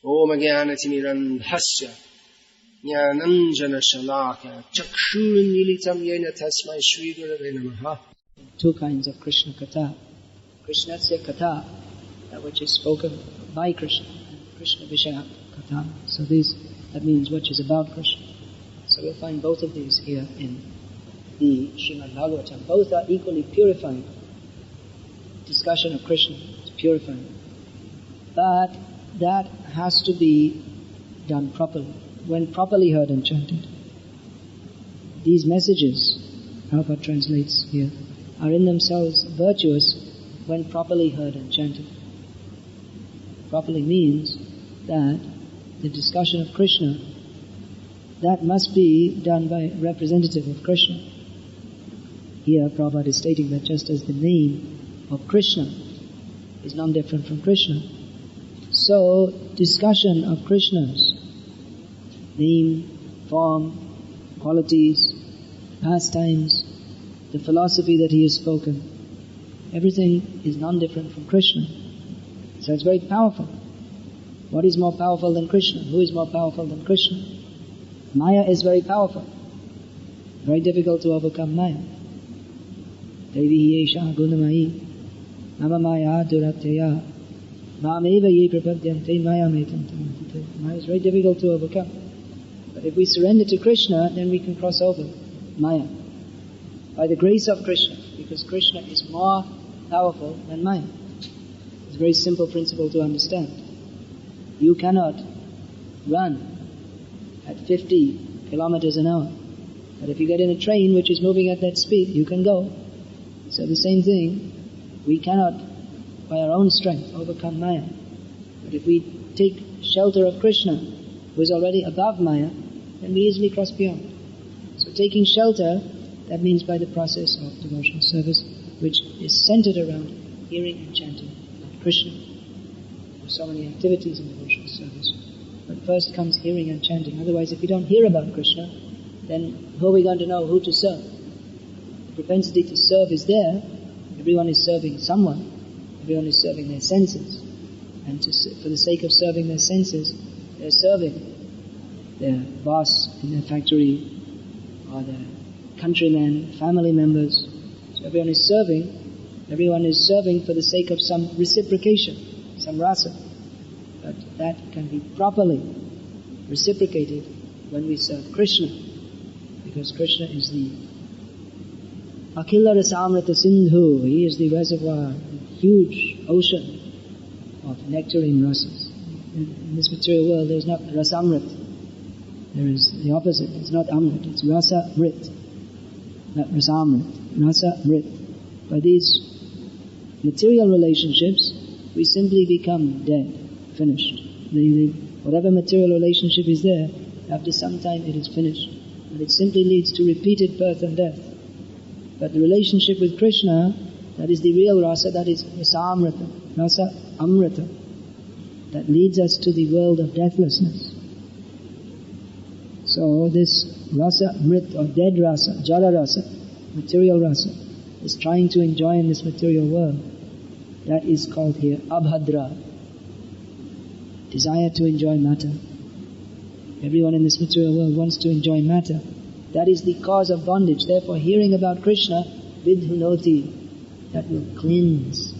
Om Jnanatimirandhasya Jnananjana Shalaka Chakshurmilitam Yena Tasmai Shri Gurave Namaha. Two kinds of Krishna Katha. Krishnasya Katha, that which is spoken by Krishna, and Krishna Vishaya Katha. So that means which is about Krishna. So we'll find both of these here in the Srimad Bhagavatam. Both are equally purifying. Discussion of Krishna is purifying. But that has to be done properly, when properly heard and chanted. These messages, Prabhupada translates here, are in themselves virtuous when properly heard and chanted. Properly means that the discussion of Krishna, that must be done by a representative of Krishna. Here Prabhupada is stating that just as the name of Krishna is non-different from Krishna, so discussion of Krishna's name, form, qualities, pastimes, the philosophy that he has spoken, everything is non-different from Krishna. So it's very powerful. What is more powerful than Krishna? Who is more powerful than Krishna? Maya is very powerful. Very difficult to overcome Maya. Devi Yesha Gunamayi Nama Maya Duratya Mameva Ye Prapadyante Maya Metam. Maya is very difficult to overcome. But if we surrender to Krishna, then we can cross over Maya. By the grace of Krishna, because Krishna is more powerful than Maya. It's a very simple principle to understand. You cannot run at 50 kilometers an hour. But if you get in a train which is moving at that speed, you can go. So the same thing, we cannot, by our own strength, overcome Maya. But if we take shelter of Krishna, who is already above Maya, then we easily cross beyond. So taking shelter, that means by the process of devotional service, which is centered around hearing and chanting of Krishna. There are so many activities in devotional service. But first comes hearing and chanting. Otherwise, if we don't hear about Krishna, then how are we going to know who to serve? The propensity to serve is there. Everyone is serving someone. Everyone is serving their senses. And for the sake of serving their senses, they're serving their boss in their factory, or their countrymen, family members. So everyone is serving for the sake of some reciprocation, some rasa. But that can be properly reciprocated when we serve Krishna, because Krishna is the Akhila Rasamrita Sindhu. He is the reservoir, a huge ocean of nectarine rasas. In this material world there is not Rasamrit. There is the opposite. It's not Amrit, it's Rasa-Rit. Not Rasamrit, Rasa-Rit. By these material relationships, we simply become dead, finished. Whatever material relationship is there, after some time it is finished. And it simply leads to repeated birth and death. But the relationship with Krishna, that is the real rasa, that is Rasa-Amrita, Rasa-Amrita, that leads us to the world of deathlessness. So this rasa-mrit, or dead rasa, jara rasa, material rasa, is trying to enjoy in this material world. That is called here abhadra. Desire to enjoy matter. Everyone in this material world wants to enjoy matter. That is the cause of bondage. Therefore, hearing about Krishna, vidhunoti, that will cleanse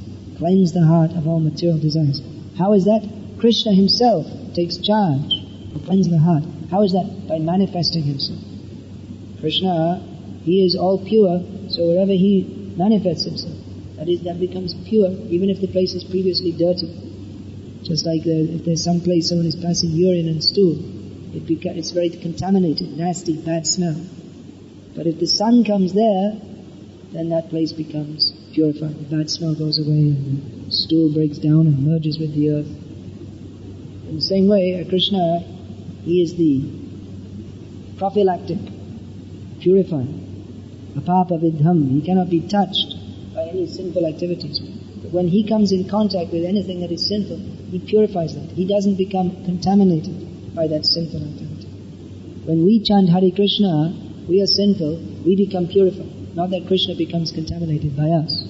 the heart of all material desires. How is that? Krishna himself takes charge to cleanse the heart. How is that? By manifesting himself. Krishna, he is all pure, so wherever he manifests himself, that becomes pure, even if the place is previously dirty. Just like if there's some place someone is passing urine and stool, it's very contaminated, nasty, bad smell. But if the sun comes there, then that place becomes purified. The bad smell goes away and the stool breaks down and merges with the earth. In the same way, Krishna, he is the prophylactic, purifier, apapa vidham. He cannot be touched by any sinful activities. But when he comes in contact with anything that is sinful, he purifies that. He doesn't become contaminated by that sinful activity. When we chant Hare Krishna, we are sinful, we become purified. Not that Krishna becomes contaminated by us.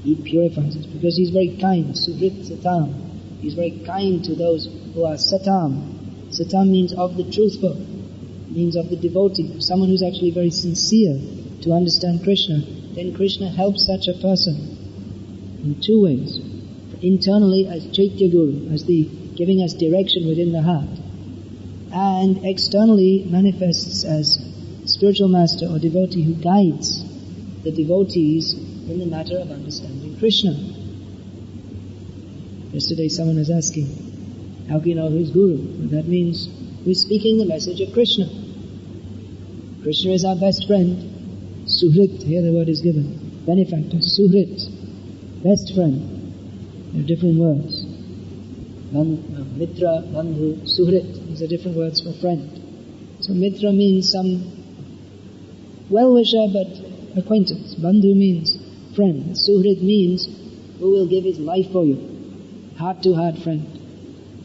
He purifies us because he's very kind, Sudrit Satam. He's very kind to those who are satam. Satam means of the truthful, means of the devotee, someone who's actually very sincere to understand Krishna. Then Krishna helps such a person in two ways. Internally as Chaitya Guru, as the giving us direction within the heart, and externally manifests as spiritual master or devotee who guides the devotees in the matter of understanding Krishna. Yesterday someone was asking, how can you know who's Guru? Well, that means we're speaking the message of Krishna. Krishna is our best friend. Suhrit, here the word is given. Benefactor, Suhrit, best friend. There are different words. Mitra, Bandhu, Suhrit. These are different words for friend. So Mitra means some well-wisher but acquaintance. Bandhu means friend. Suhrit means who will give his life for you. Heart-to-heart friend.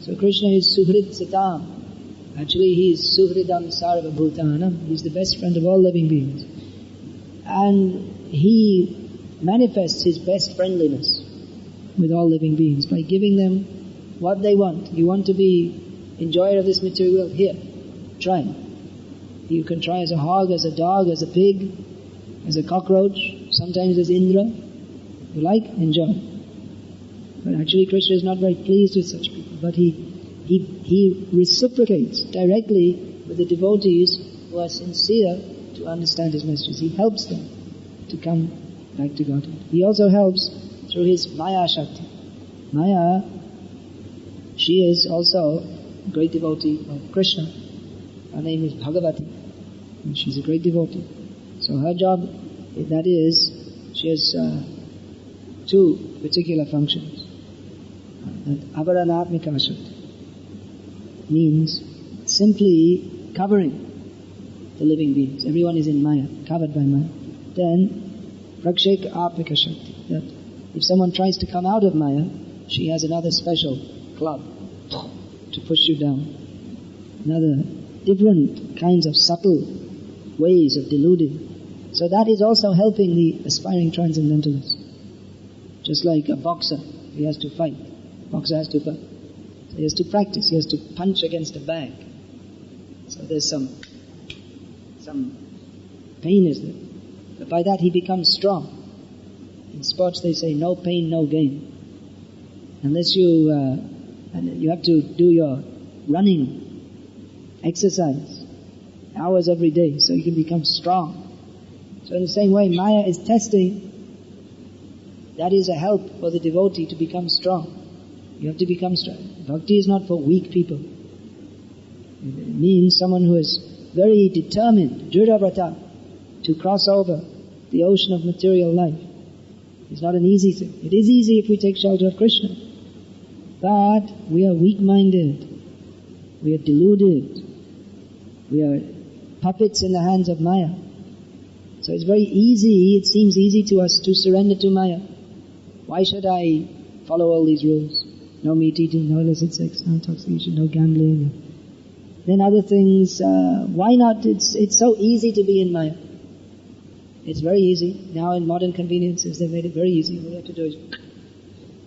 So Krishna is Suhrit Satam. Actually he is Suhridam Sarva Bhutanam. He is the best friend of all living beings. And he manifests his best friendliness with all living beings by giving them what they want. You want to be enjoyer of this material world? Here, try. You can try as a hog, as a dog, as a pig, as a cockroach, sometimes as Indra. You like? Enjoy. But actually Krishna is not very pleased with such people, but he reciprocates directly with the devotees who are sincere to understand his messages. He helps them to come back to Godhead. He also helps through his Maya Shakti. Maya, she is also a great devotee of Krishna. Her name is Bhagavati, and she's a great devotee. So her job, that is, she has two particular functions. Avaranatmika Shakti means simply covering the living beings. Everyone is in Maya, covered by Maya. Then Prakshek Apika Shakti, that if someone tries to come out of Maya, she has another special club to push you down. Another different kinds of subtle ways of deluding. So that is also helping the aspiring transcendentalist. Just like a boxer, he has to fight. Boxer has to fight. So he has to practice. He has to punch against a bag. So there's some pain is there. But by that he becomes strong. In sports they say no pain, no gain. Unless you have to do your running exercise hours every day so you can become strong. So in the same way, Maya is testing. That is a help for the devotee to become strong. You have to become strong. Bhakti is not for weak people. It means someone who is very determined, Dhritavrata, to cross over the ocean of material life. It's not an easy thing. It is easy if we take shelter of Krishna. But we are weak-minded. We are deluded. We are puppets in the hands of Maya. So it's very easy, it seems easy to us to surrender to Maya. Why should I follow all these rules? No meat eating, no illicit sex, no intoxication, no gambling. Then other things, why not? It's so easy to be in Maya. It's very easy. Now in modern conveniences, they've made it very easy. All you have to do is,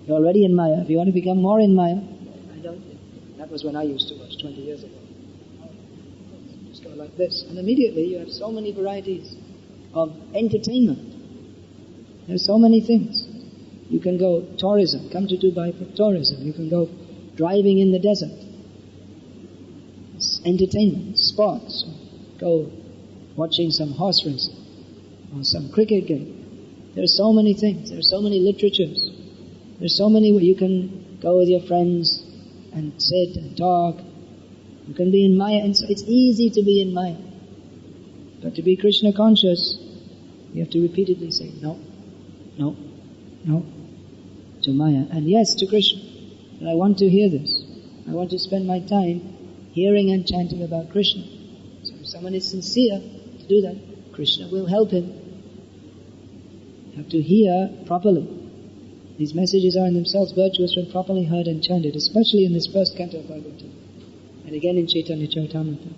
you're already in Maya. If you want to become more in Maya, that was when I used to watch 20 years ago. Just go like this. And immediately you have so many varieties of entertainment. There are so many things. You can go tourism, come to Dubai for tourism. You can go driving in the desert. It's entertainment, sports. Go watching some horse racing or some cricket game. There are so many things. There are so many literatures. There are so many where you can go with your friends and sit and talk. You can be in Maya, and so it's easy to be in Maya. But to be Krishna conscious, you have to repeatedly say no, no, no to Maya, and yes to Krishna. And I want to hear this. I want to spend my time hearing and chanting about Krishna. So if someone is sincere to do that, Krishna will help him. You have to hear properly. These messages are in themselves virtuous when properly heard and chanted, especially in this first canto of Bhagavatam, and again in Chaitanya Charitamrita.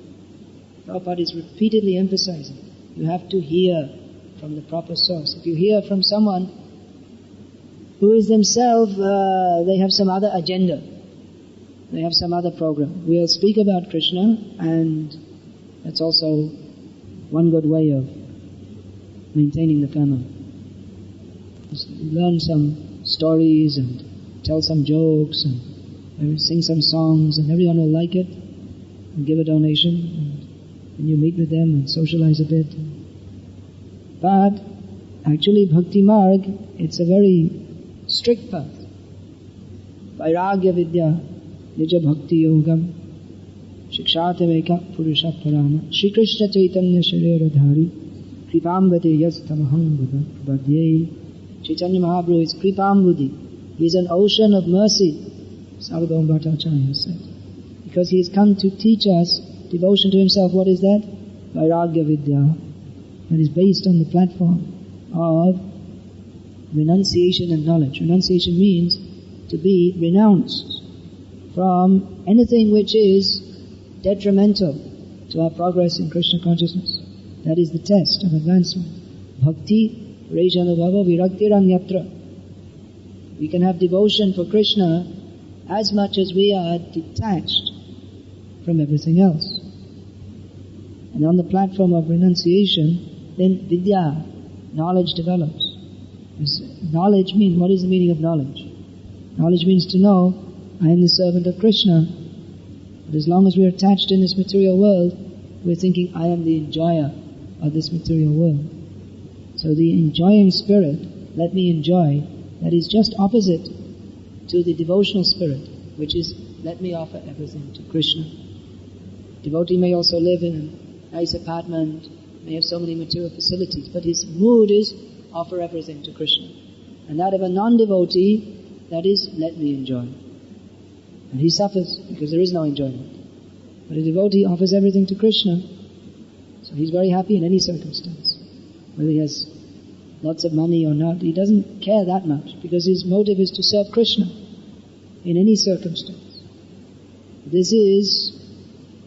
Prabhupada is repeatedly emphasizing, you have to hear from the proper source. If you hear from someone who is themselves, they have some other agenda. they have some other program. We'll speak about Krishna, and that's also one good way of maintaining the family. Just learn some stories and tell some jokes and sing some songs, and everyone will like it and give a donation, and you meet with them and socialize a bit. But actually Bhakti Marg, it's a very strict path. Vairagya Vidya Nija Bhakti Yogam Shikshate Veka Purusha Parama Shri Krishna Chaitanya Sharira Dhari Kripambade Yastamaham Badye. Chaitanya Mahaprabhu is Kripambudi. He is an ocean of mercy, Sarvabhauma Bhattacharya said. Because he has come to teach us devotion to himself. What is that? Vairagya Vidya. That is based on the platform of renunciation and knowledge. Renunciation means to be renounced from anything which is detrimental to our progress in Krishna consciousness. That is the test of advancement. Bhakti, Rejanubhava, Viraktiranyatra. We can have devotion for Krishna as much as we are detached from everything else. And on the platform of renunciation, then vidya, knowledge develops. Knowledge means, what is the meaning of knowledge? Knowledge means to know, I am the servant of Krishna. But as long as we are attached in this material world, we're thinking, I am the enjoyer of this material world. So the enjoying spirit, let me enjoy, that is just opposite to the devotional spirit, which is, let me offer everything to Krishna. Devotee may also live in a nice apartment, may have so many material facilities, but his mood is, offer everything to Krishna. And that of a non-devotee, that is, let me enjoy. And he suffers because there is no enjoyment. But a devotee offers everything to Krishna, so he's very happy in any circumstance. Whether he has lots of money or not, he doesn't care that much, because his motive is to serve Krishna in any circumstance. This is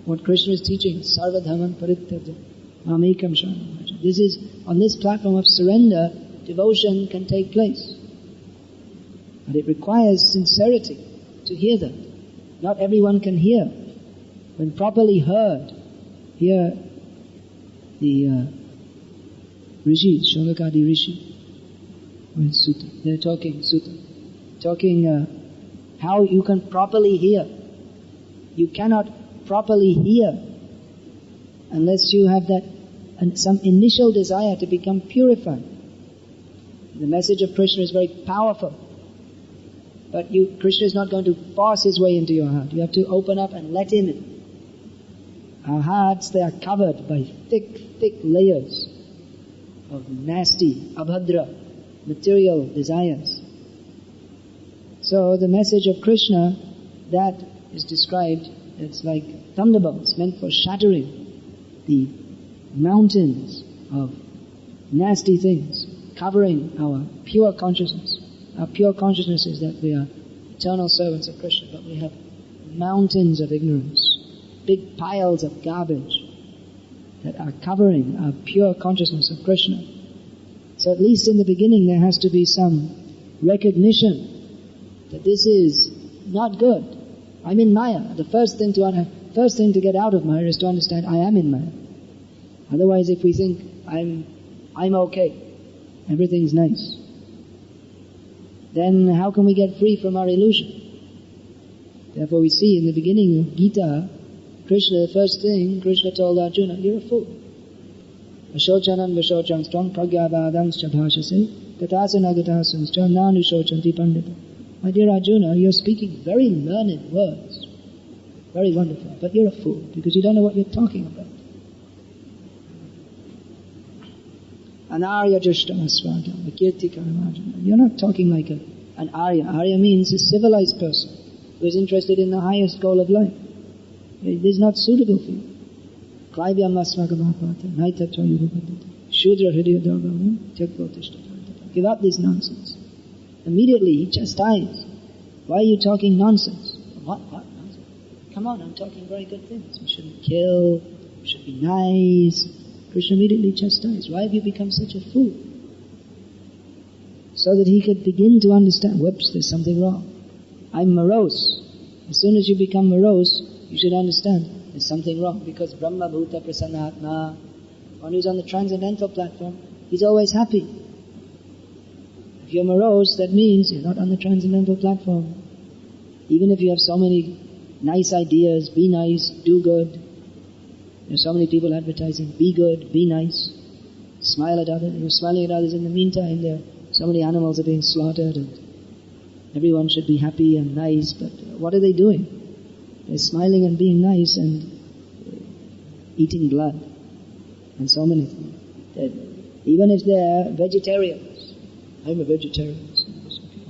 what Krishna is teaching, Sarvadhamam Parityaja, Mamekam Sharanam. This is, on this platform of surrender, devotion can take place. But it requires sincerity to hear that. Not everyone can hear. When properly heard, hear the Rishi, Sholakadi Rishi, Sutta. They're talking Sutta. Talking how you can properly hear. You cannot properly hear unless you have that some initial desire to become purified. The message of Krishna is very powerful, but Krishna is not going to force his way into your heart. You have to open up and let him in. Our hearts, they are covered by thick layers of nasty, abhadra, material desires. So the message of Krishna, that is described, it's like thunderbolts meant for shattering the mountains of nasty things, covering our pure consciousness. Our pure consciousness is that we are eternal servants of Krishna, but we have mountains of ignorance, big piles of garbage that are covering our pure consciousness of Krishna. So at least in the beginning there has to be some recognition that this is not good. I'm in Maya. The first thing to get out of Maya is to understand I am in Maya. Otherwise, if we think I'm okay, everything's nice, then how can we get free from our illusion? Therefore we see in the beginning of Gita, Krishna, the first thing, Krishna told Arjuna, you're a fool. Ashochanan vashocham strong pragyavadans chabhashase tatasanagatasan strong nanushocanti pandita. My dear Arjuna, you're speaking very learned words, very wonderful, but you're a fool because you don't know what you're talking about. Anarya Jushtamasvadam, Kirti Karamajana. You're not talking like an Arya. Arya means a civilized person who is interested in the highest goal of life. It is not suitable for you. Klaivya Masvagamapata, Naitacha Yurupatata, Shudra Hridya Dhargam, Tyakvotishtatata. Give up this nonsense. Immediately he chastised. Why are you talking nonsense? What nonsense? Come on, I'm talking very good things. We shouldn't kill, we should be nice. Krishna immediately chastised. Why have you become such a fool? So that he could begin to understand, whoops, there's something wrong. I'm morose. As soon as you become morose, you should understand there's something wrong, because Brahma Bhuta Prasanatma, one who's on the transcendental platform, he's always happy. If you're morose, that means you're not on the transcendental platform. Even if you have so many nice ideas, be nice, do good. There's so many people advertising, be good, be nice, smile at others. You're smiling at others. In the meantime, there are so many animals are being slaughtered, and everyone should be happy and nice, but what are they doing? They're smiling and being nice and eating blood and so many things. Even if they're vegetarians, I'm a vegetarian.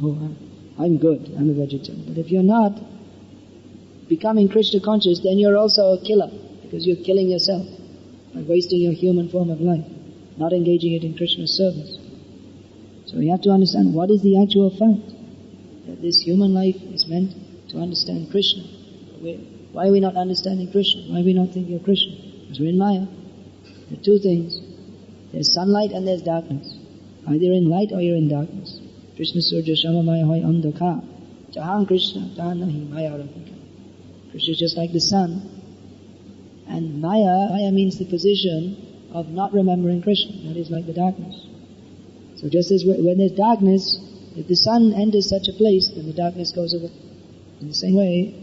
Oh, I'm good, I'm a vegetarian. But if you're not becoming Krishna conscious, then you're also a killer, because you're killing yourself by wasting your human form of life, not engaging it in Krishna's service. So you have to understand what is the actual fact, that this human life is meant to understand Krishna. Why are we not understanding Krishna? Why are we not thinking of Krishna? Because we're in Maya. There are two things. There's sunlight and there's darkness. Either you're in light or you're in darkness. Krishna surja shama maya hoy andhaka. Jahan Krishna, jahan nahi maya aradhika. Krishna is just like the sun. And Maya means the position of not remembering Krishna. That is like the darkness. So just as when there's darkness, if the sun enters such a place, then the darkness goes away. In the same way,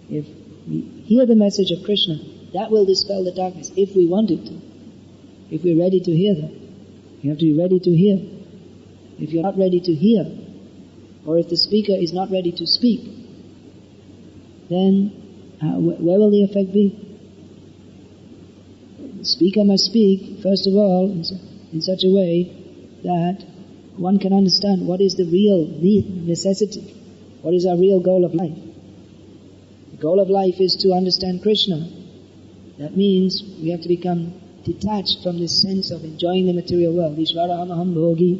if we hear the message of Krishna, that will dispel the darkness, if we want it to. If we're ready to hear that. You have to be ready to hear. If you're not ready to hear, or if the speaker is not ready to speak, then where will the effect be? The speaker must speak, first of all, in such a way that one can understand what is the real necessity, what is our real goal of life. The goal of life is to understand Krishna. That means we have to become detached from this sense of enjoying the material world. Ishvara aham bhogi,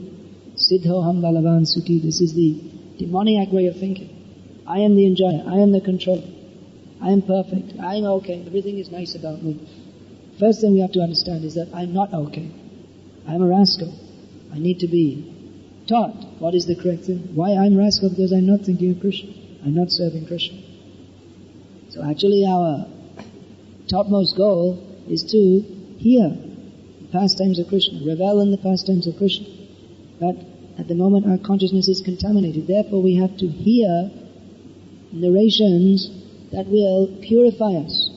siddho ham balavan sukhi. This is the demoniac way of thinking. I am the enjoyer, I am the controller, I am perfect, I am okay, everything is nice about me. First thing we have to understand is that I'm not okay. I'm a rascal. I need to be taught what is the correct thing. Why I'm rascal? Because I'm not thinking of Krishna. I'm not serving Krishna. So actually our topmost goal is to hear the pastimes of Krishna, revel in the pastimes of Krishna. But at the moment our consciousness is contaminated. Therefore we have to hear narrations that will purify us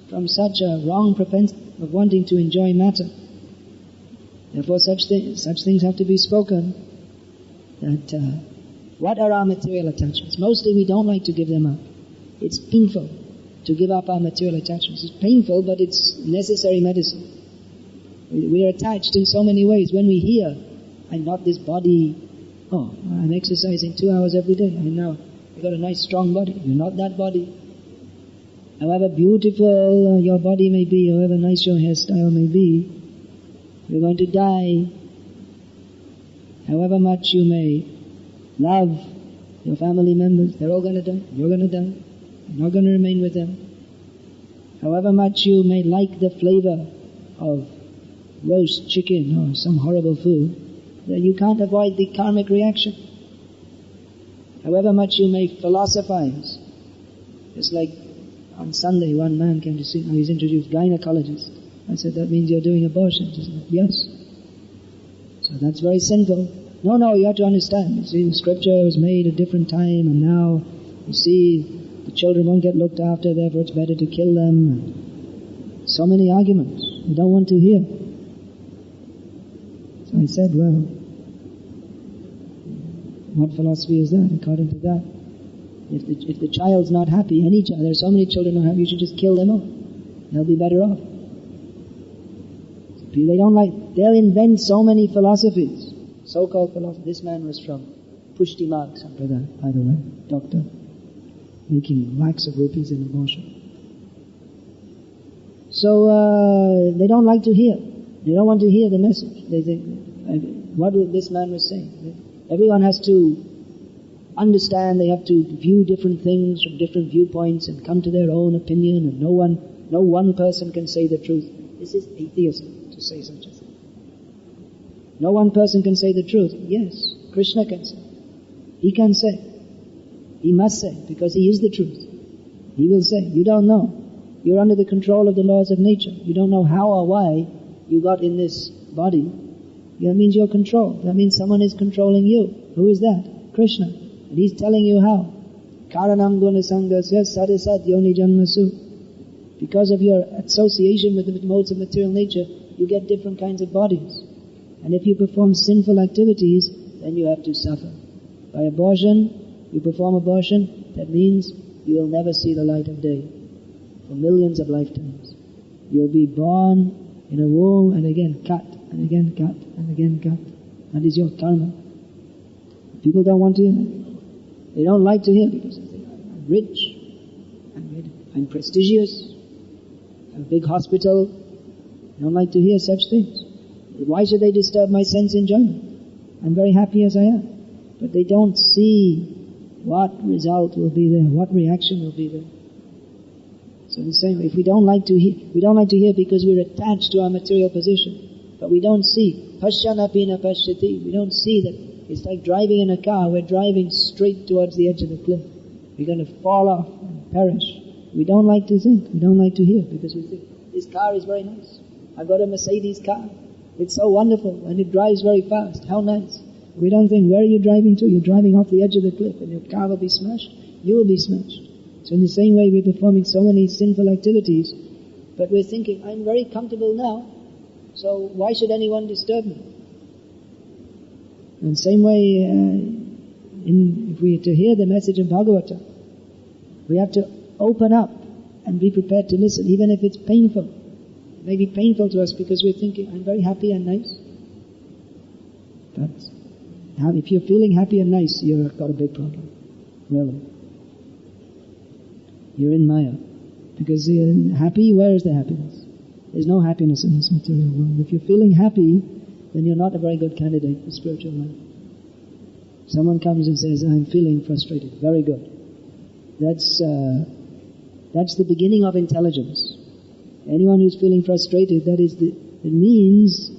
from such a wrong propensity of wanting to enjoy matter. Therefore such things have to be spoken. That what are our material attachments? Mostly we don't like to give them up. It's painful to give up our material attachments. It's painful, but it's necessary medicine. We are attached in so many ways. When we hear, I'm not this body. Oh, I'm exercising 2 hours every day. I've got a nice strong body. You're not that body. However beautiful your body may be, however nice your hairstyle may be, you're going to die. However much you may love your family members, they're all going to die. You're going to die. You're not going to remain with them. However much you may like the flavor of roast chicken or some horrible food, you can't avoid the karmic reaction. However much you may philosophize. It's like on Sunday one man came to see me, he's introduced gynecologist. I said, that means you're doing abortion. He said, yes. So that's very sinful. No, you have to understand. You see, the scripture was made at a different time, and now, you see, the children won't get looked after, therefore it's better to kill them. And so many arguments you don't want to hear. So I said, well, what philosophy is that according to that? If the child's not happy, any child, there are so many children not happy, you should just kill them all. They'll be better off. They don't like, they'll invent so many philosophies, so-called philosophies. This man was from Pushti Marg Sampradaya, by the way, doctor, making lakhs of rupees in abortion. So they don't like to hear. They don't want to hear the message. They think, what this man was saying. Everyone has to understand, they have to view different things from different viewpoints and come to their own opinion, and no one person can say the truth. This is atheism, to say such a thing. No one person can say the truth. Yes, Krishna can say. He can say. He must say, because he is the truth. He will say, you don't know. You're under the control of the laws of nature. You don't know how or why you got in this body. That means you're controlled. That means someone is controlling you. Who is that? Krishna. And he's telling you how. Karanam guna sangasya sadisat yoni janmasu. Because of your association with the modes of material nature, you get different kinds of bodies. And if you perform sinful activities, then you have to suffer. By abortion, you perform abortion, that means you will never see the light of day for millions of lifetimes. You'll be born in a womb and again cut, and again cut, and again cut. That is your karma. People don't want to hear that. They don't like to hear because they think, I'm rich, I'm prestigious, I have a big hospital. They don't like to hear such things. Why should they disturb my sense enjoyment? I'm very happy as I am. But they don't see what result will be there, what reaction will be there. So the same, if we don't like to hear because we're attached to our material position. But we don't see. Pasyanapina pashyati. We don't see that it's like driving in a car. We're driving straight towards the edge of the cliff. We're going to fall off and perish. We don't like to think. We don't like to hear because we think, this car is very nice. I've got a Mercedes car. It's so wonderful and it drives very fast. How nice. We don't think, where are you driving to? You're driving off the edge of the cliff and your car will be smashed. You will be smashed. So in the same way, we're performing so many sinful activities, but we're thinking, I'm very comfortable now, so why should anyone disturb me? In the same way, if we are to hear the message of Bhagavata, we have to open up and be prepared to listen, even if it's painful. It may be painful to us because we're thinking, I'm very happy and nice. But if you're feeling happy and nice, you've got a big problem. Really. You're in Maya. Because you're happy, where is the happiness? There's no happiness in this material world. If you're feeling happy, then you're not a very good candidate for spiritual life. Someone comes and says, I'm feeling frustrated. Very good. That's the beginning of intelligence. Anyone who's feeling frustrated, it means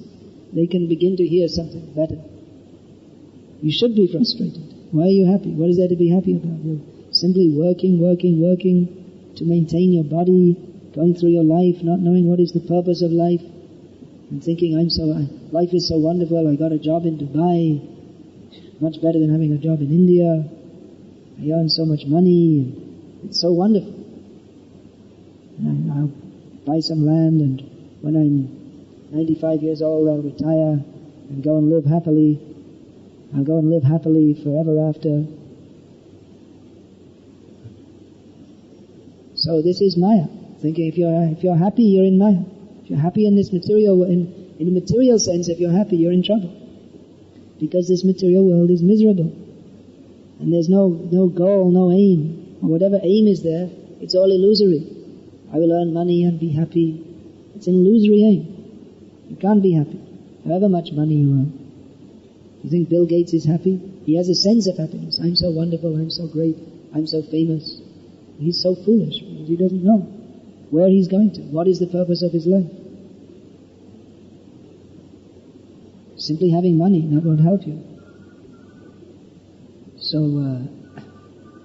they can begin to hear something better. You should be frustrated. Why are you happy? What is there to be happy about? You're simply working to maintain your body, going through your life, not knowing what is the purpose of life, and thinking, life is so wonderful, I got a job in Dubai, much better than having a job in India, I earn so much money, and it's so wonderful. And I'll buy some land, and when I'm 95 years old, I'll retire and go and live happily. I'll go and live happily forever after. So this is Maya. Thinking if you're happy, you're in Maya. If you're happy in this material, in the material sense, if you're happy, you're in trouble. Because this material world is miserable. And there's no goal, no aim. Or whatever aim is there, it's all illusory. I will earn money and be happy. It's an illusory aim. You can't be happy, however much money you earn. You think Bill Gates is happy? He has a sense of happiness. I'm so wonderful, I'm so great, I'm so famous. He's so foolish because he doesn't know where he's going to. What is the purpose of his life? Simply having money not going to help you. So,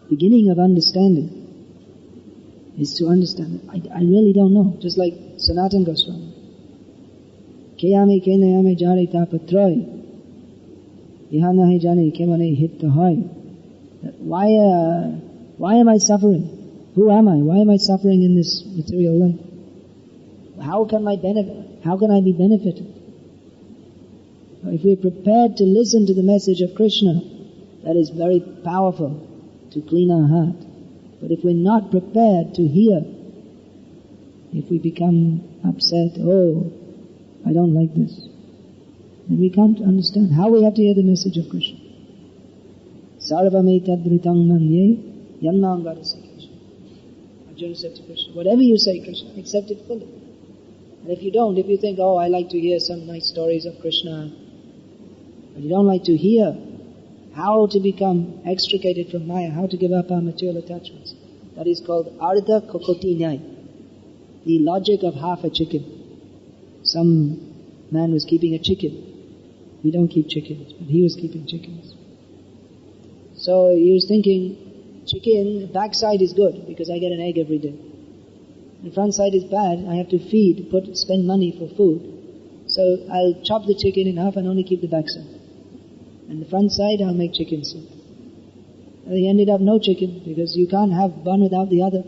beginning of understanding is to understand. I really don't know. Just like Sanatana Goswami. Kayame kenayame jari tapatroy. Ihanahe jani kemane hittahoy. Why am I suffering? Who am I? Why am I suffering in this material life? How can I be benefited? If we're prepared to listen to the message of Krishna, that is very powerful to clean our heart. But if we're not prepared to hear, if we become upset, I don't like this, then we can't understand how we have to hear the message of Krishna. Sarvametadritang manye yannangara. Arjuna said to Krishna, whatever you say, Krishna, accept it fully. And if you don't, if you think, I like to hear some nice stories of Krishna, but you don't like to hear how to become extricated from Maya, how to give up our material attachments, that is called Ardha Kokoti Nyai, the logic of half a chicken. Some man was keeping a chicken. We don't keep chickens, but he was keeping chickens. So he was thinking, Chicken, the backside is good because I get an egg every day. The front side is bad. I have to feed, spend money for food. So I'll chop the chicken in half and only keep the backside. And the front side, I'll make chicken soup. And they ended up no chicken because you can't have one without the other.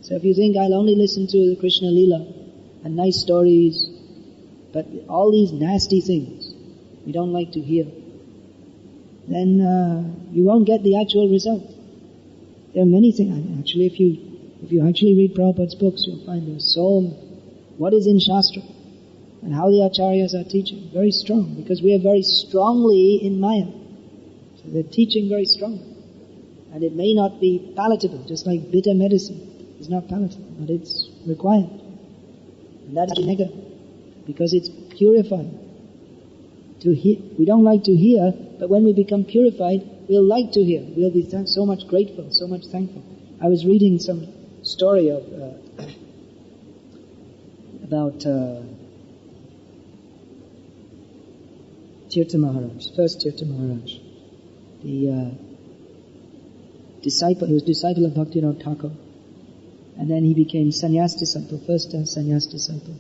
So if you think I'll only listen to the Krishna Leela and nice stories, but all these nasty things we don't like to hear, then you won't get the actual result. There are many things. Actually, if you actually read Prabhupada's books, you'll find there's so what is in Shastra and how the Acharyas are teaching. Very strong, because we are very strongly in Maya. So they're teaching very strongly. And it may not be palatable, just like bitter medicine is not palatable, but it's required. And that's nega, because it's purifying. We don't like to hear, but when we become purified, we'll like to hear. We'll be so much grateful, so much thankful. I was reading some story about Tirtha Maharaj, first Tirtha Maharaj. The disciple, he was disciple of Bhakti Thakur. And then he became sannyas disciple, first sannyas disciple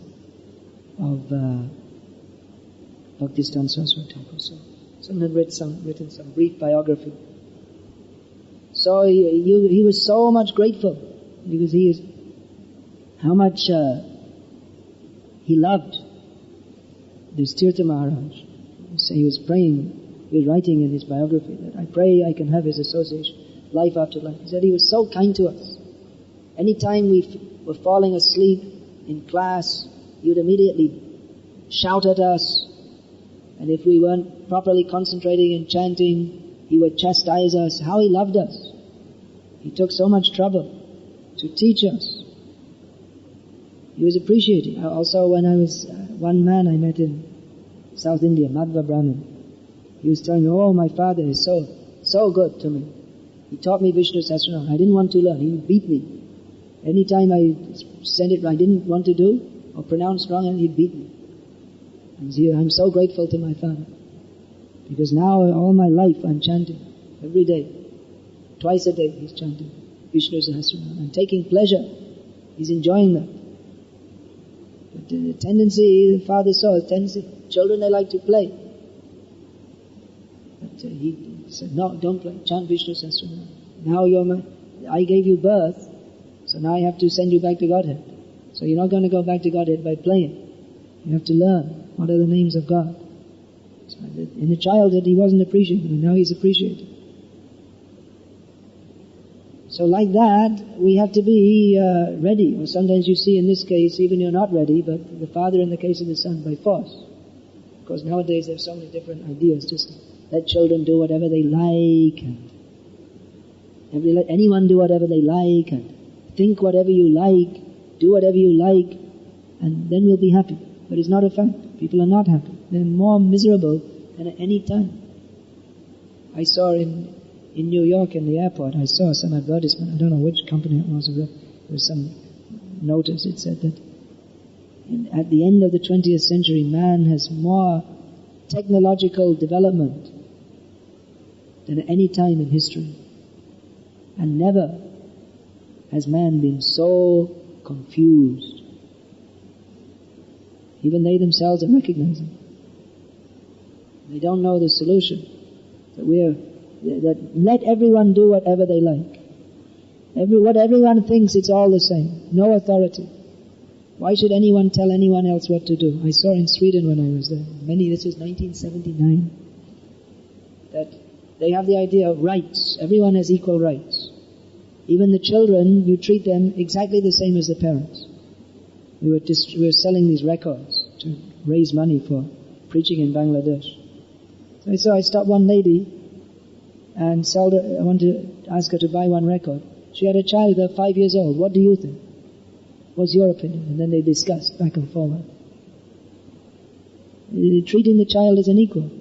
of Bhaktisiddhanta Saraswati Thakur. So someone had written some brief biography. So he was so much grateful because how much he loved this Tirtha Maharaj. So he was praying, he was writing in his biography that I pray I can have his association life after life. He said he was so kind to us. Anytime we were falling asleep in class, he would immediately shout at us. And if we weren't properly concentrating in chanting, he would chastise us. How he loved us. He took so much trouble to teach us. He was appreciated. Also, when I was one man I met in South India, Madhva Brahmin, he was telling me, oh, my father is so good to me. He taught me Vishnu Sahasranam. I didn't want to learn. He would beat me. Anytime I said it I didn't want to do or pronounce wrong, and he'd beat me. And I'm so grateful to my father. Because now all my life I'm chanting. Every day. Twice a day he's chanting Vishnu Sahasranam. I'm taking pleasure. He's enjoying that. But the tendency, the father saw a tendency, children they like to play. But he said, no, don't play. Chant Vishnu Sahasranam. Now I gave you birth, so now I have to send you back to Godhead. So you're not going to go back to Godhead by playing. You have to learn what are the names of God. So in the childhood he wasn't appreciated, and now he's appreciated. So like that, we have to be ready. Or sometimes you see in this case, even you're not ready, but the father in the case of the son, by force. Because nowadays there's so many different ideas. Just let children do whatever they like, and let anyone do whatever they like, and think whatever you like, do whatever you like, and then we'll be happy. But it's not a fact. People are not happy. They're more miserable than at any time. I saw in New York in the airport, I saw some advertisement, I don't know which company it was, there was some notice, it said that at the end of the 20th century, man has more technological development than at any time in history. And never has man been so confused. Even they themselves are recognizing. They don't know the solution. That let everyone do whatever they like. What everyone thinks, it's all the same. No authority. Why should anyone tell anyone else what to do? I saw in Sweden when I was there, this was 1979, that they have the idea of rights. Everyone has equal rights. Even the children, you treat them exactly the same as the parents. We were selling these records to raise money for preaching in Bangladesh. So I stopped one lady and I wanted to ask her to buy one record. She had a child of 5 years old. What do you think? What's your opinion? And then they discussed back and forward. Treating the child as an equal.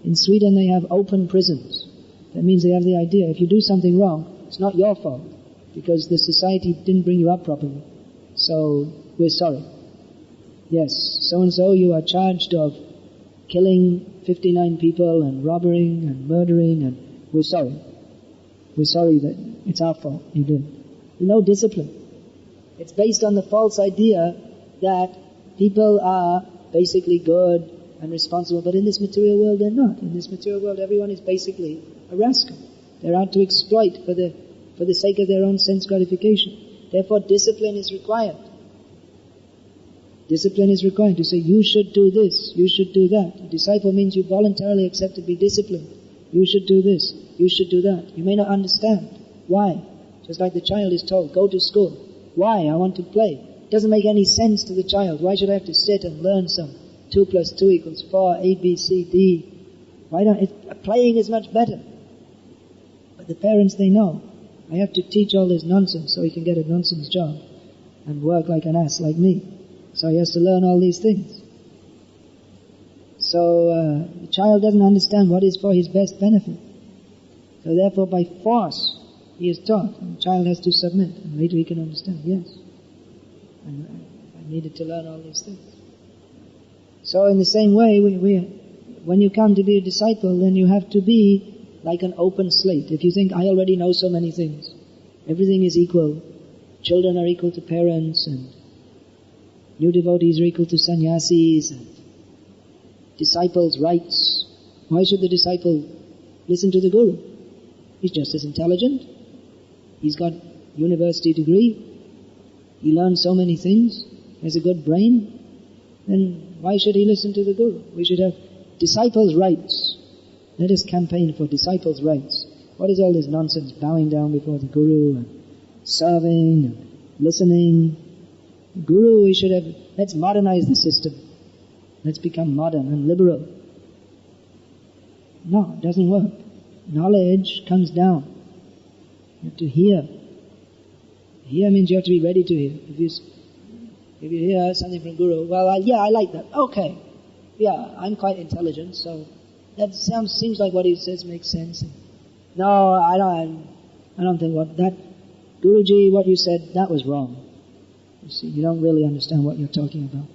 In Sweden they have open prisons. That means they have the idea, if you do something wrong, it's not your fault, because the society didn't bring you up properly. So, we're sorry. Yes, so-and-so, you are charged of killing 59 people and robbing and murdering, and we're sorry. we're sorry that it's our fault, you did. No discipline. It's based on the false idea that people are basically good and responsible, but in this material world they're not. In this material world everyone is basically a rascal. They're out to exploit for the sake of their own sense gratification. Therefore discipline is required. Discipline is required to say, you should do this, you should do that. A disciple means you voluntarily accept to be disciplined. You should do this, you should do that. You may not understand. Why? Just like the child is told, go to school. Why? I want to play. It doesn't make any sense to the child. Why should I have to sit and learn some 2 + 2 = 4, A, B, C, D? Playing is much better. But the parents, they know, I have to teach all this nonsense so he can get a nonsense job and work like an ass like me. So he has to learn all these things. So the child doesn't understand what is for his best benefit. So therefore by force he is taught, and the child has to submit, and later he can understand, yes, I needed to learn all these things. So in the same way, when you come to be a disciple, then you have to be like an open slate. If you think, I already know so many things, everything is equal, children are equal to parents, and new devotees are equal to sannyasis, and disciples' rights. Why should the disciple listen to the guru? He's just as intelligent. He's got university degree. He learns so many things. He has a good brain. Then why should he listen to the guru? We should have disciples' rights. Let us campaign for disciples' rights. What is all this nonsense, bowing down before the guru and serving and listening? Guru, we should have, let's modernize the system. Let's become modern and liberal. No, it doesn't work. Knowledge comes down. You have to hear. Hear means you have to be ready to hear. If you hear something from Guru, well, I like that. Okay. Yeah, I'm quite intelligent, so that seems like what he says makes sense. No, I don't think that Guruji, what you said, that was wrong. You see, you don't really understand what you're talking about.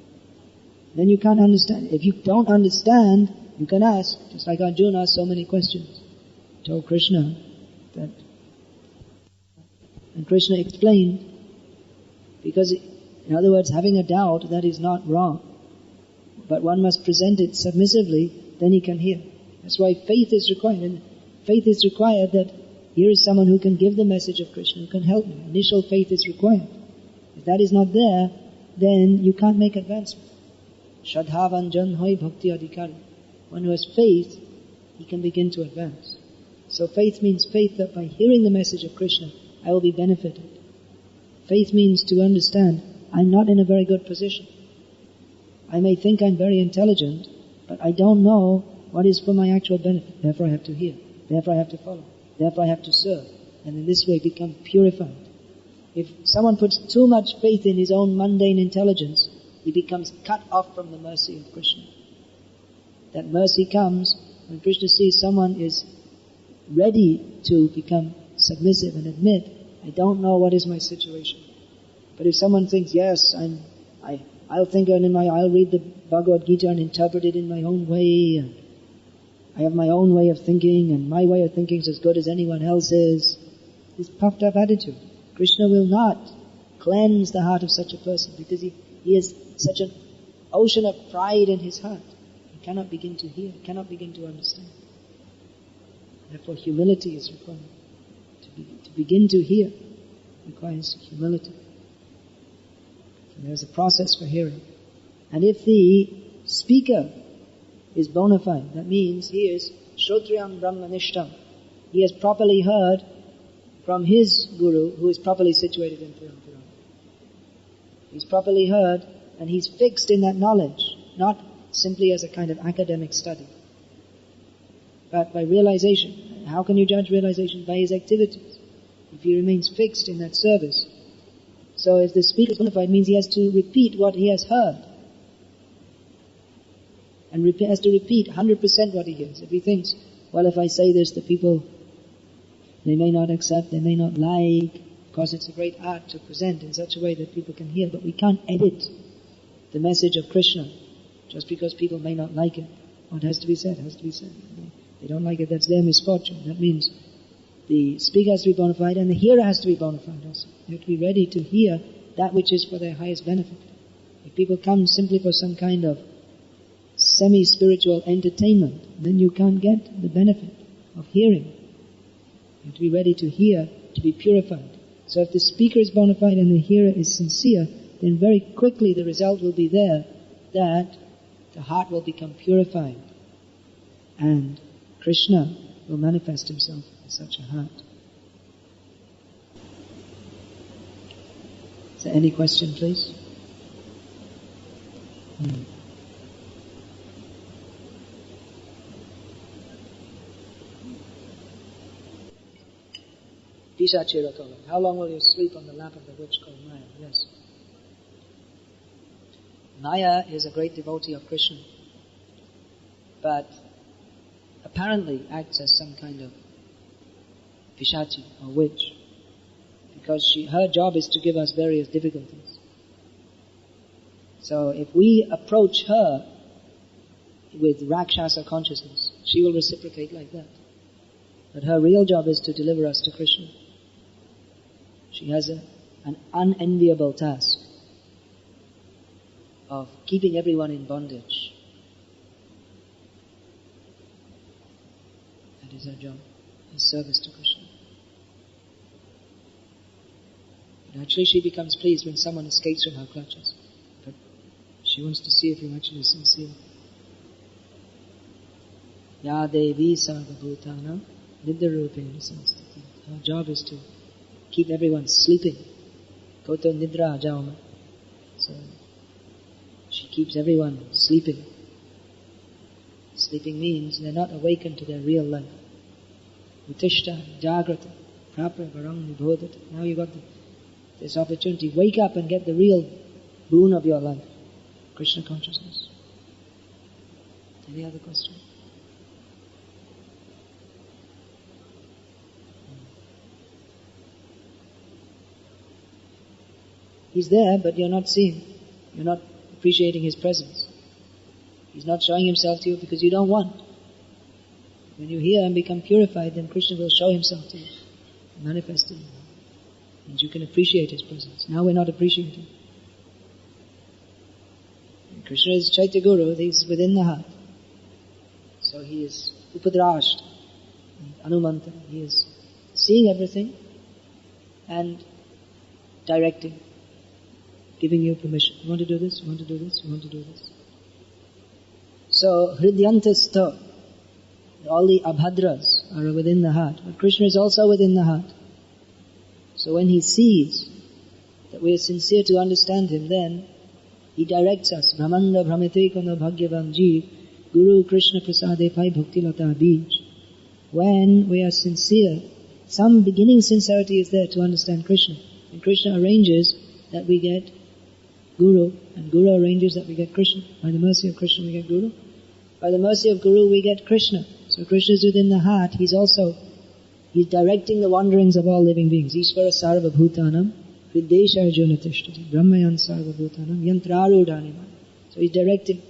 Then you can't understand. If you don't understand, you can ask, just like Arjuna asked so many questions. He told Krishna that, and Krishna explained, because, in other words, having a doubt, that is not wrong. But one must present it submissively, then he can hear. That's why faith is required. And faith is required that here is someone who can give the message of Krishna, who can help me. Initial faith is required. If that is not there, then you can't make advancement. Shraddhavanjan hoy bhakti adhikari. One who has faith, he can begin to advance. So faith means faith that by hearing the message of Krishna, I will be benefited. Faith means to understand, I'm not in a very good position. I may think I'm very intelligent, but I don't know what is for my actual benefit. Therefore I have to hear. Therefore I have to follow. Therefore I have to serve. And in this way become purified. If someone puts too much faith in his own mundane intelligence, he becomes cut off from the mercy of Krishna. That mercy comes when Krishna sees someone is ready to become submissive and admit, I don't know what is my situation. But if someone thinks, yes, I'll think and I'll read the Bhagavad Gita and interpret it in my own way, and I have my own way of thinking, and my way of thinking is as good as anyone else's. This puffed up attitude. Krishna will not cleanse the heart of such a person because he has such an ocean of pride in his heart. He cannot begin to hear, cannot begin to understand. Therefore humility is required. To begin to hear requires humility. So there's a process for hearing. And if the speaker is bona fide, that means he is Shrotriyam Brahmanishtam. He has properly heard from his guru, who is properly situated in Parampara. He's properly heard, and he's fixed in that knowledge, not simply as a kind of academic study, but by realization. How can you judge realization? By his activities. If he remains fixed in that service. So if the speaker is bona fide, it means he has to repeat what he has heard. And has to repeat 100% what he hears. If he thinks, well, if I say this, the people, they may not accept, they may not like, because it's a great art to present in such a way that people can hear. But we can't edit the message of Krishna just because people may not like it. What has to be said has to be said. They don't like it, that's their misfortune. That means the speaker has to be bona fide and the hearer has to be bona fide also. You have to be ready to hear that which is for their highest benefit. If people come simply for some kind of semi-spiritual entertainment, then you can't get the benefit of hearing. You have to be ready to hear, to be purified. So if the speaker is bona fide and the hearer is sincere, then very quickly the result will be there that the heart will become purified and Krishna will manifest himself in such a heart. Is there any question, please? How long will you sleep on the lap of the witch called Maya? Yes. Maya is a great devotee of Krishna, but apparently acts as some kind of pishachi or witch, because her job is to give us various difficulties. So if we approach her with Rakshasa consciousness, she will reciprocate like that. But her real job is to deliver us to Krishna. She has an unenviable task of keeping everyone in bondage. That is her job, her service to Krishna. But actually she becomes pleased when someone escapes from her clutches. But she wants to see if you're actually sincere. Ya Devi Sarvabhutana Nidra-rupena Samstiti. Her job is to keep everyone sleeping. Koto Nidra Ajama. So she keeps everyone sleeping. Sleeping means they're not awakened to their real life. Utishta, Jagrata, Prapra, Varang, Nibodhata. Now you got this opportunity. Wake up and get the real boon of your life. Krishna consciousness. Any other question? He's there, but you're not seeing. You're not appreciating his presence. He's not showing himself to you because you don't want. When you hear and become purified, then Krishna will show himself to you, manifest in you. And you can appreciate his presence. Now we're not appreciating. And Krishna is Chaitya Guru, he's within the heart. So he is Upadrashta and Anumanta. He is seeing everything and directing, giving you permission. You want to do this? You want to do this? You want to do this? So, Hridyantastha, all the abhadras are within the heart. But Krishna is also within the heart. So when he sees that we are sincere to understand him, then he directs us. Brahmanda Brahmate Kono Bhagyavam Jeev Guru Krishna Prasade Pai Bhakti Lata Bij. When we are sincere, some beginning sincerity is there to understand Krishna. And Krishna arranges that we get Guru, and Guru arranges that we get Krishna. By the mercy of Krishna we get Guru. By the mercy of Guru we get Krishna. So Krishna is within the heart. He's directing the wanderings of all living beings. Ishvara sarva bhutanam viddesha arjuna tishtati brahmayan sarva bhutanam yantrarudhanima. So he's directing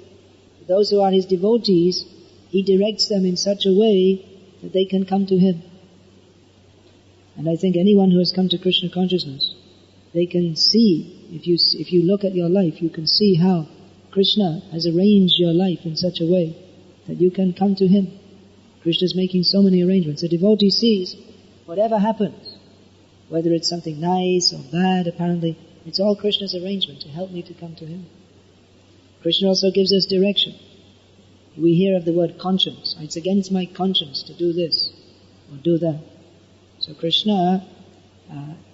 those who are his devotees. He directs them in such a way that they can come to him. And I think anyone who has come to Krishna consciousness, they can see, if you look at your life, you can see how Krishna has arranged your life in such a way that you can come to him. Krishna is making so many arrangements. A devotee sees whatever happens, whether it's something nice or bad, apparently, it's all Krishna's arrangement to help me to come to him. Krishna also gives us direction. We hear of the word conscience. It's against my conscience to do this or do that. So Krishna,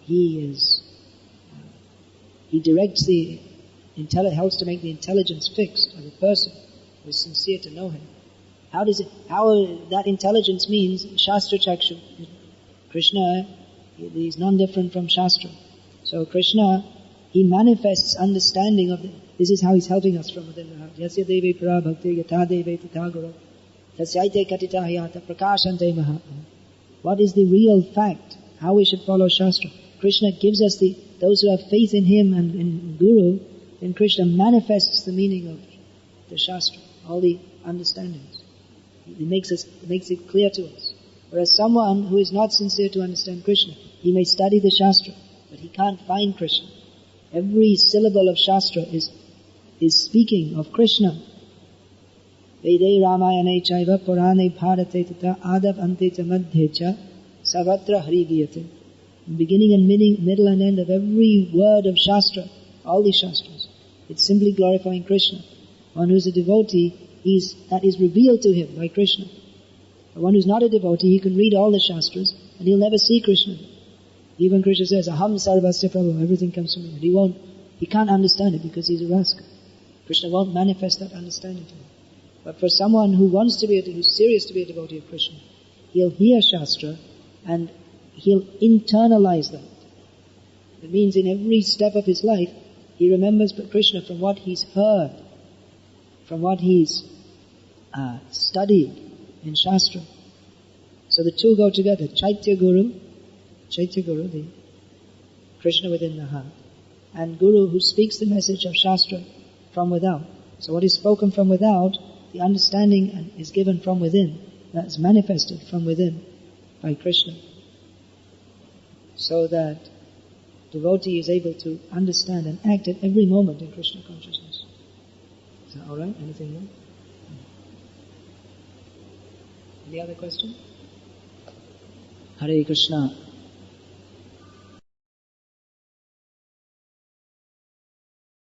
he directs helps to make the intelligence fixed of the person who is sincere to know him. How that intelligence means Shastra Chakshu. Krishna, he is non-different from Shastra. So Krishna, he manifests understanding of this is how he's helping us from within the heart. Yasya devi para bhakti yatha devi tatha guru tasyaite katita hayata prakashante mahatma. What is the real fact? How we should follow Shastra? Krishna gives us those who have faith in him and in Guru, then Krishna manifests the meaning of the Shastra, all the understandings. It makes it clear to us. Whereas someone who is not sincere to understand Krishna, he may study the Shastra, but he can't find Krishna. Every syllable of Shastra is speaking of Krishna. Vede Ramayane Chaiva Purane Bharate Tata Adav Ante Cha Madhye Cha Savatra Hari Giyate. Beginning and middle and end of every word of Shastra, all the Shastras, it's simply glorifying Krishna. One who is a devotee, that is revealed to him by Krishna. But one who is not a devotee, he can read all the Shastras and he'll never see Krishna. Even Krishna says, Aham Sarvasya Prabhu, everything comes from me. He can't understand it because he's a rascal. Krishna won't manifest that understanding to him. But for someone who who's serious to be a devotee of Krishna, he'll hear Shastra and he'll internalize that. It means in every step of his life, he remembers Krishna from what he's heard, from what he's studied in Shastra. So the two go together. Chaitya Guru, the Krishna within the heart, and Guru who speaks the message of Shastra from without. So what is spoken from without, the understanding is given from within, that is manifested from within by Krishna. So that devotee is able to understand and act at every moment in Krishna consciousness. Is that alright? Anything more? Any other question? Hare Krishna.